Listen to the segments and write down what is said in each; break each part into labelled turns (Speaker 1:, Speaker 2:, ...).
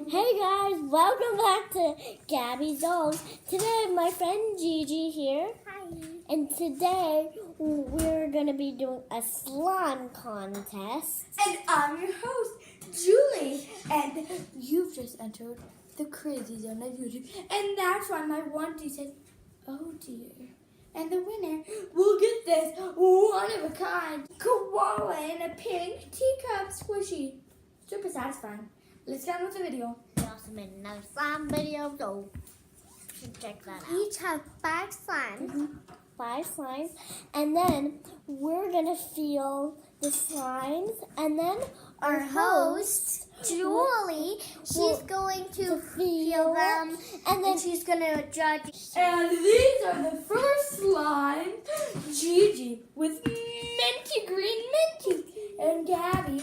Speaker 1: Hey guys, welcome back to Gabby's Dolls. Today my friend Gigi here.
Speaker 2: Hi.
Speaker 1: And today we're going to be doing a slime contest.
Speaker 2: And I'm your host, Julie. And you've just entered the crazy zone of YouTube. And that's why my one says, oh dear. And the winner will get this one-of-a-kind koala in a pink teacup squishy. Super satisfying. Let's get on with the video.
Speaker 1: We also made another slime video, so you should check that out.
Speaker 2: Each have 5 slimes.
Speaker 1: 5 slimes. And then we're going to feel the slimes. And then
Speaker 2: Our host, Julie, she's going to feel them.
Speaker 1: And then
Speaker 2: she's going to judge. And these are the first slime. Gigi with minty green minty. And Gabby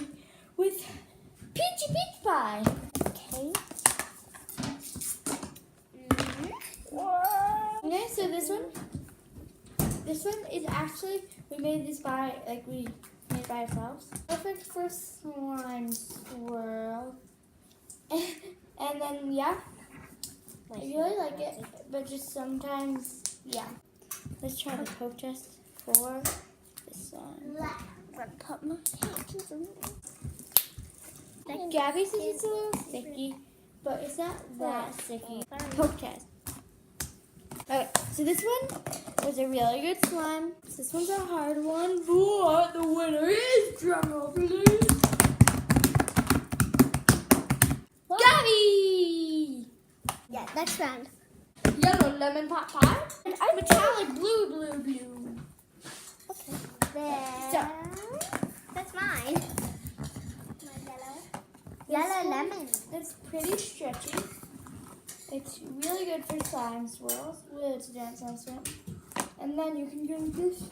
Speaker 2: with peachy peach pie.
Speaker 1: okay.
Speaker 2: Okay, so this one is actually, we made this by, we made by ourselves. Perfect for slime swirl. And then, yeah, I really like it, but just sometimes, yeah. Let's try the poke test for this one.
Speaker 1: Put my hands in
Speaker 2: Gabby says it's a little sticky, but it's not that sticky. Poke test. Okay, so this one was a really good slime. This one's a hard one, but the winner is, drumroll please, Gabby!
Speaker 1: Yeah, next round.
Speaker 2: Yellow lemon pot pie. And metallic blue.
Speaker 1: Okay.
Speaker 2: So,
Speaker 3: That's mine. Yellow lemon.
Speaker 2: it's pretty stretchy. It's really good for slime swirls. Really to dance on swirl. And then you can drink this.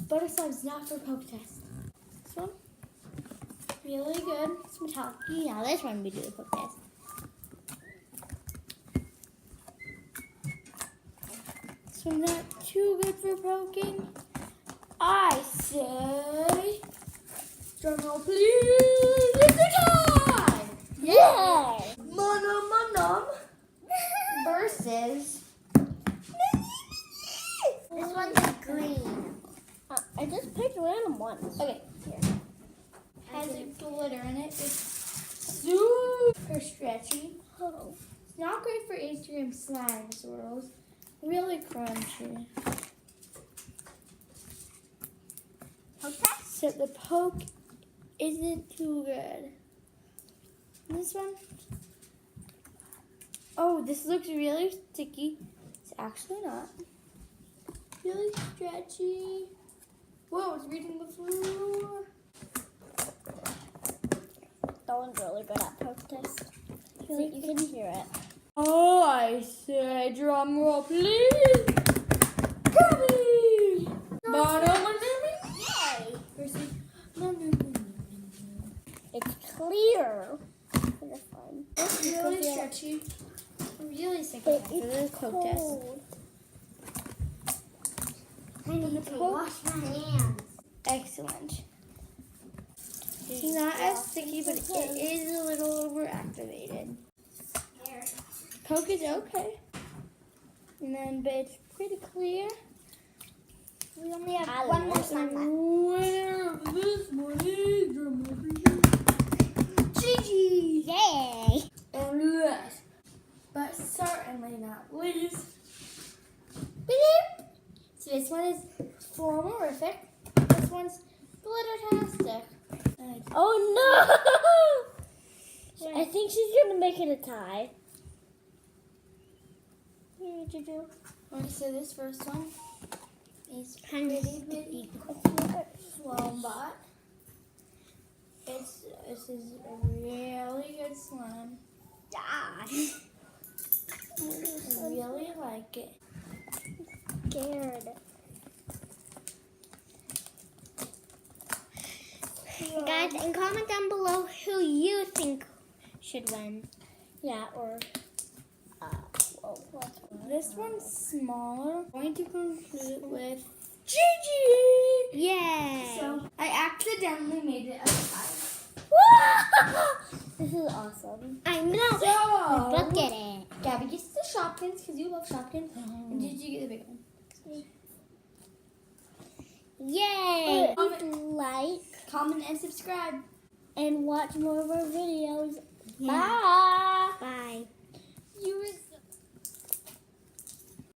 Speaker 2: Butter slime's not for poke test. This one, really good. It's metallic.
Speaker 1: Yeah, this one we do the poke test.
Speaker 2: This one's not too good for poking. I say, drum roll please. It's the time.
Speaker 1: Yay!
Speaker 2: Manum versus.
Speaker 3: This one's green.
Speaker 1: I just picked random ones.
Speaker 2: Okay, here. Has a glitter in it. It's super stretchy.
Speaker 1: Oh.
Speaker 2: It's not great for Instagram slime swirls. Really crunchy.
Speaker 3: Okay.
Speaker 2: So the poke isn't too good. This one. Oh, this looks really sticky. It's actually not. Really stretchy. Whoa, it's reaching the floor.
Speaker 1: That one's really good at poke test. You can hear it.
Speaker 2: Oh, I say, drum roll, please. Gabby!
Speaker 3: Yay!
Speaker 2: Versus
Speaker 1: It's clear. It's fun.
Speaker 2: It's really stretchy. Really sick
Speaker 1: But
Speaker 2: after the
Speaker 1: it's
Speaker 2: poke test.
Speaker 1: cold.
Speaker 3: I need to wash my hands.
Speaker 2: Excellent. It's not as sticky, but it is a little overactivated.
Speaker 3: Here.
Speaker 2: Poke is okay. And then, but it's pretty clear.
Speaker 3: We only have
Speaker 1: I
Speaker 3: one more
Speaker 1: like
Speaker 3: slime left.
Speaker 2: Winner of this one is drum roll, please. Gigi!
Speaker 3: Yay!
Speaker 2: And last, but certainly not least, so this one is Flomorific. This one's Glittertastic.
Speaker 1: Oh no! I think she's gonna make it a tie.
Speaker 2: Here, Juju. Okay, so this first one is
Speaker 3: Kind of
Speaker 2: pretty bitty Flombot. This is a really good slime.
Speaker 3: Die.
Speaker 2: I really like it.
Speaker 1: Scared.
Speaker 3: Guys, and comment down below who you think should win.
Speaker 1: Yeah, or
Speaker 2: This one's smaller. I'm going to conclude with Gigi!
Speaker 3: Yay!
Speaker 2: So I accidentally made it a tie.
Speaker 1: this This is awesome.
Speaker 3: I know.
Speaker 2: So,
Speaker 3: Look at it.
Speaker 2: Gabby gets the Shopkins because you love Shopkins. And Gigi get the big one.
Speaker 3: Yay.
Speaker 1: Please like
Speaker 2: Comment and subscribe.
Speaker 1: and watch more of our videos.
Speaker 3: Yeah.
Speaker 1: Bye.